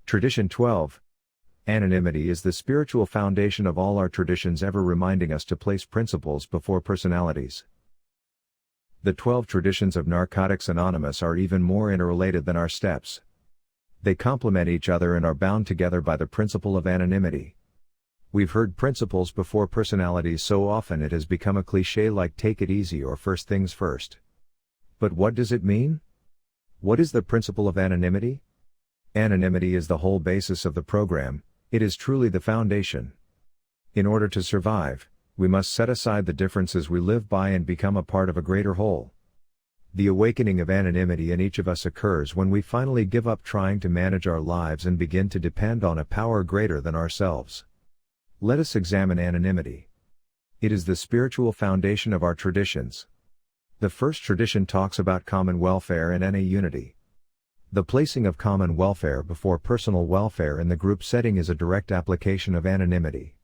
Tradition 12. Anonymity is the spiritual foundation of all our traditions, ever reminding us to place principles before personalities. The 12 traditions of Narcotics Anonymous are even more interrelated than our steps. They complement each other and are bound together by the principle of anonymity. We've heard principles before personalities so often it has become a cliché like take it easy or first things first. But what does it mean? What is the principle of anonymity? Anonymity is the whole basis of the program. It is truly the foundation. In order to survive, we must set aside the differences we live by and become a part of a greater whole. The awakening of anonymity in each of us occurs when we finally give up trying to manage our lives and begin to depend on a power greater than ourselves. Let us examine anonymity. It is the spiritual foundation of our traditions. The first tradition talks about common welfare and NA unity. The placing of common welfare before personal welfare in the group setting is a direct application of anonymity.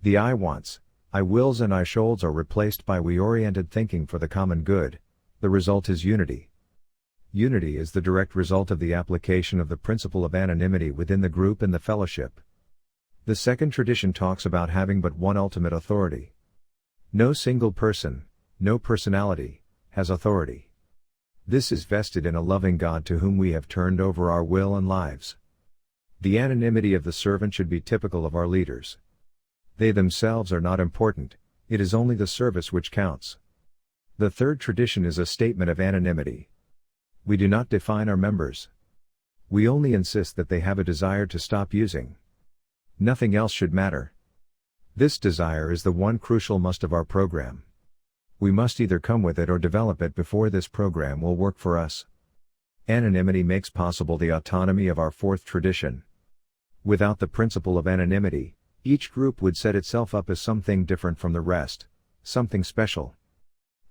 The I wants, I wills and I shoulds are replaced by we-oriented thinking for the common good. The result is unity. Unity is the direct result of the application of the principle of anonymity within the group and the fellowship. The second tradition talks about having but one ultimate authority. No single person, no personality, has authority. This is vested in a loving God to whom we have turned over our will and lives. The anonymity of the servant should be typical of our leaders. They themselves are not important, it is only the service which counts. The third tradition is a statement of anonymity. We do not define our members. We only insist that they have a desire to stop using. Nothing else should matter. This desire is the one crucial must of our program. We must either come with it or develop it before this program will work for us. Anonymity makes possible the autonomy of our fourth tradition. Without the principle of anonymity, each group would set itself up as something different from the rest, something special.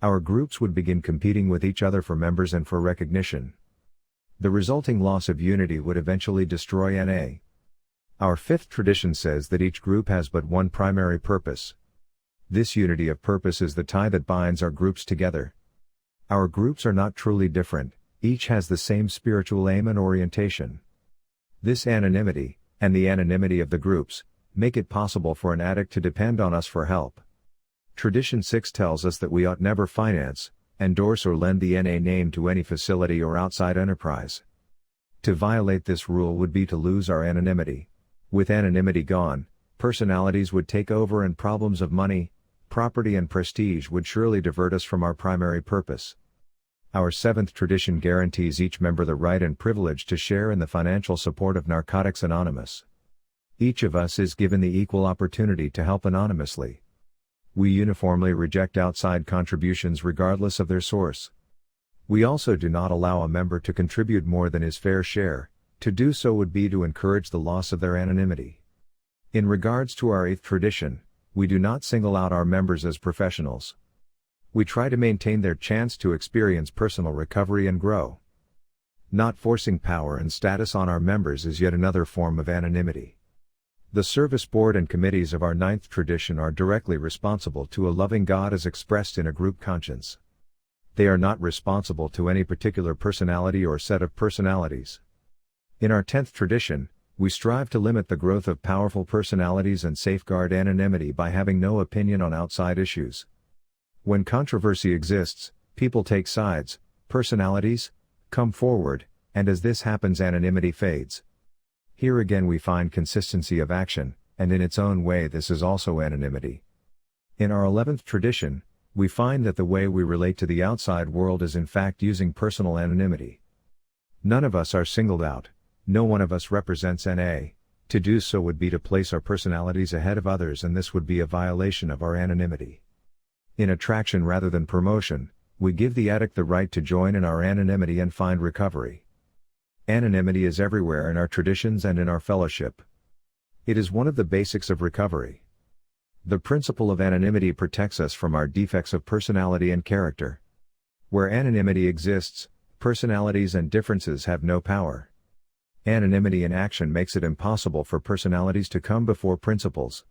Our groups would begin competing with each other for members and for recognition. The resulting loss of unity would eventually destroy NA. Our fifth tradition says that each group has but one primary purpose. This unity of purpose is the tie that binds our groups together. Our groups are not truly different, each has the same spiritual aim and orientation. This anonymity, and the anonymity of the groups, make it possible for an addict to depend on us for help. Tradition 6 tells us that we ought never finance, endorse or lend the NA name to any facility or outside enterprise. To violate this rule would be to lose our anonymity. With anonymity gone, personalities would take over and problems of money, property and prestige would surely divert us from our primary purpose. Our seventh tradition guarantees each member the right and privilege to share in the financial support of Narcotics Anonymous. Each of us is given the equal opportunity to help anonymously. We uniformly reject outside contributions regardless of their source. We also do not allow a member to contribute more than his fair share. To do so would be to encourage the loss of their anonymity. In regards to our eighth tradition, we do not single out our members as professionals. We try to maintain their chance to experience personal recovery and grow. Not forcing power and status on our members is yet another form of anonymity. The service board and committees of our ninth tradition are directly responsible to a loving God as expressed in a group conscience. They are not responsible to any particular personality or set of personalities. In our 10th tradition, we strive to limit the growth of powerful personalities and safeguard anonymity by having no opinion on outside issues. When controversy exists, people take sides, personalities come forward, and as this happens, anonymity fades. Here again we find consistency of action, and in its own way this is also anonymity. In our 11th tradition, we find that the way we relate to the outside world is in fact using personal anonymity. None of us are singled out. No one of us represents NA. To do so would be to place our personalities ahead of others, and this would be a violation of our anonymity. In attraction rather than promotion, we give the addict the right to join in our anonymity and find recovery. Anonymity is everywhere in our traditions and in our fellowship. It is one of the basics of recovery. The principle of anonymity protects us from our defects of personality and character. Where anonymity exists, personalities and differences have no power. Anonymity in action makes it impossible for personalities to come before principles.